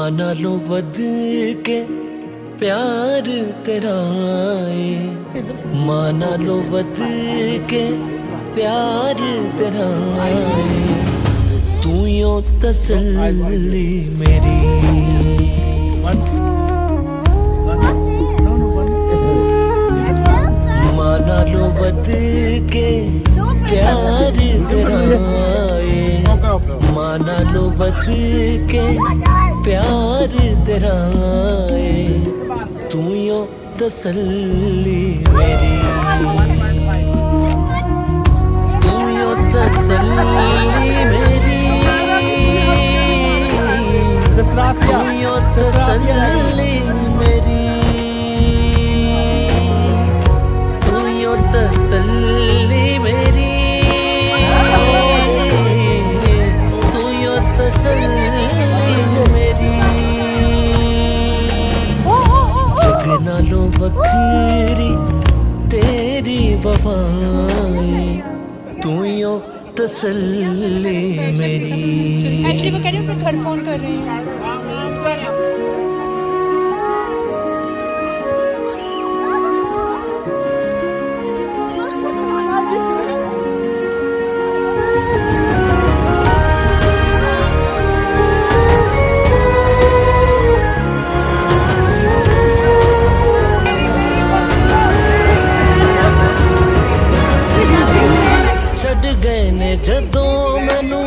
मां नालों वध के प्यार तेरा है, मां नालों वध के प्यार तेरा है, तू यो तसल्ली मेरी। मां नालों वध के प्यार तेरा है, मां नालों वध के प्यार तेरा है, तू यो तसल्ली मेरी, तू यो तसल्ली मेरी, तू यो तसल्ली मेरी, तू यो तसल्ली मेरी, तू यो तसल्ली मेरी। जग नालों वखरी तेरी वफाएं, तू यो तसल्ली मेरी। एक्चुअली वो कह रहे हैं पर घर फोन कर रहे हैं। छड़ गए ने जदों मैनू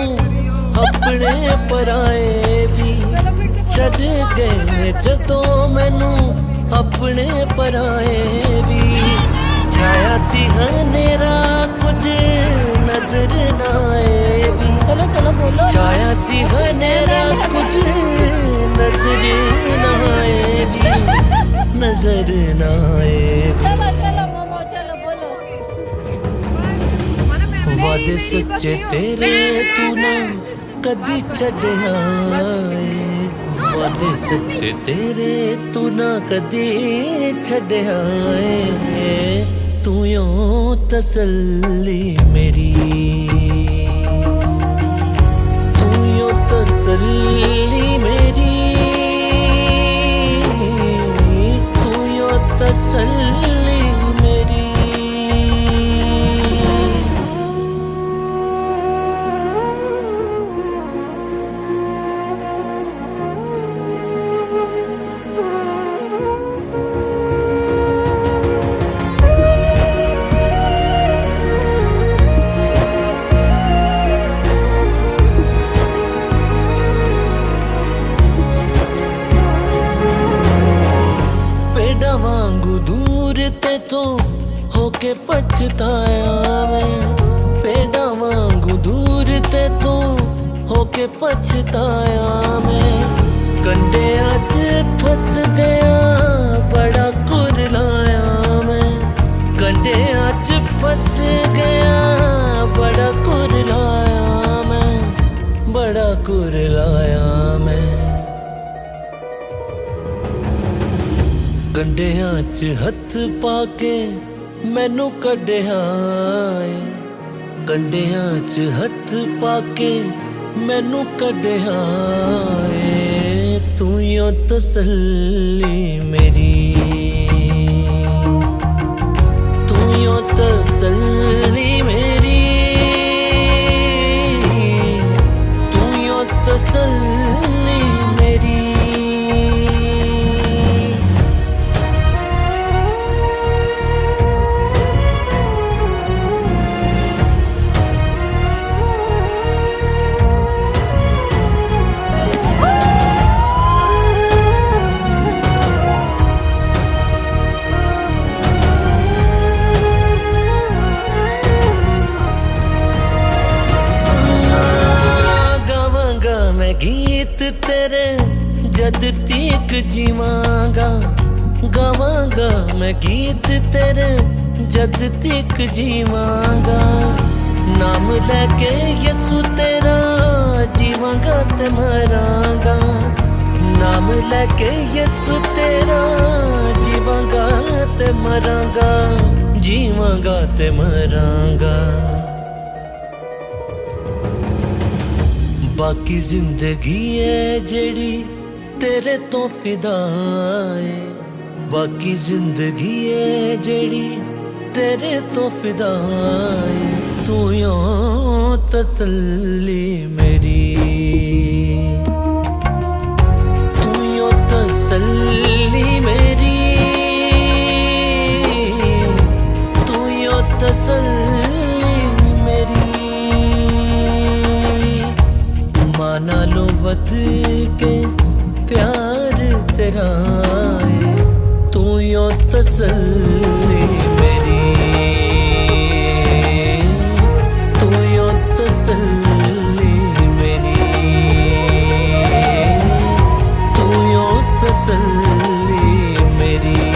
अपने पराए भी, छड़ गए ने जदों मैनू अपने पराए भी, छाया सी हनेरा कुछ नजर ना आए भी, चलो चलो बोलो। छाया सी हनेरा कुछ नजर ना आए भी, नजर ना आए भी। चलो मोमो चलो बोलो। वादे सच्चे तेरे तू ना कदी छड़िया, वादे सच्चे तेरे तू ना कदी छड़िया, तू यो तसल्ली मेरी, तू यो तसल्ली मेरी, तू यो तसल्ली मेरी। पेड़ा वांगू दूर ते तो होके पछताया मैं, पेड़ा वांगू दूर ते तो होके पछताया मैं, कंडे आज फंस गया बड़ा कुरलाया मैं, कंडे आज फंस गया बड़ा कुरलाया मैं, बड़ा कुरलाया मैं। कंडियां च हथ पाके मैनू कढ़िया, कंडियां च हथ पाके मैनू कढ़िया, तू यो तसल्ली मेरी, तू यो तसल्ली मेरी, तू यो तसल्ली मेरी। गीत तेरे जद तक जीवांगा, गावांगा मैं गीत तेरे जद तक जीवांगा, नाम लेके यसु तेरा जीवांगा ते मरांगा, नाम लेके यसु तेरा जीवांगा ते मरांगा, जीवांगा ते मरांगा। बाकी जिंदगी है जेड़ी तेरे तो फिदाए बाकी जिंदगी है जेड़ी तेरे तो फिदाए तू यो तसल्ली मेरी तू यो तसल्ली मेरी तू यो तसल्ली मेरी माना लो बद के प्यार तेरा है तू यो तसल्ली मेरी तू यो तसल्ली मेरी तू यो तसल्ली मेरी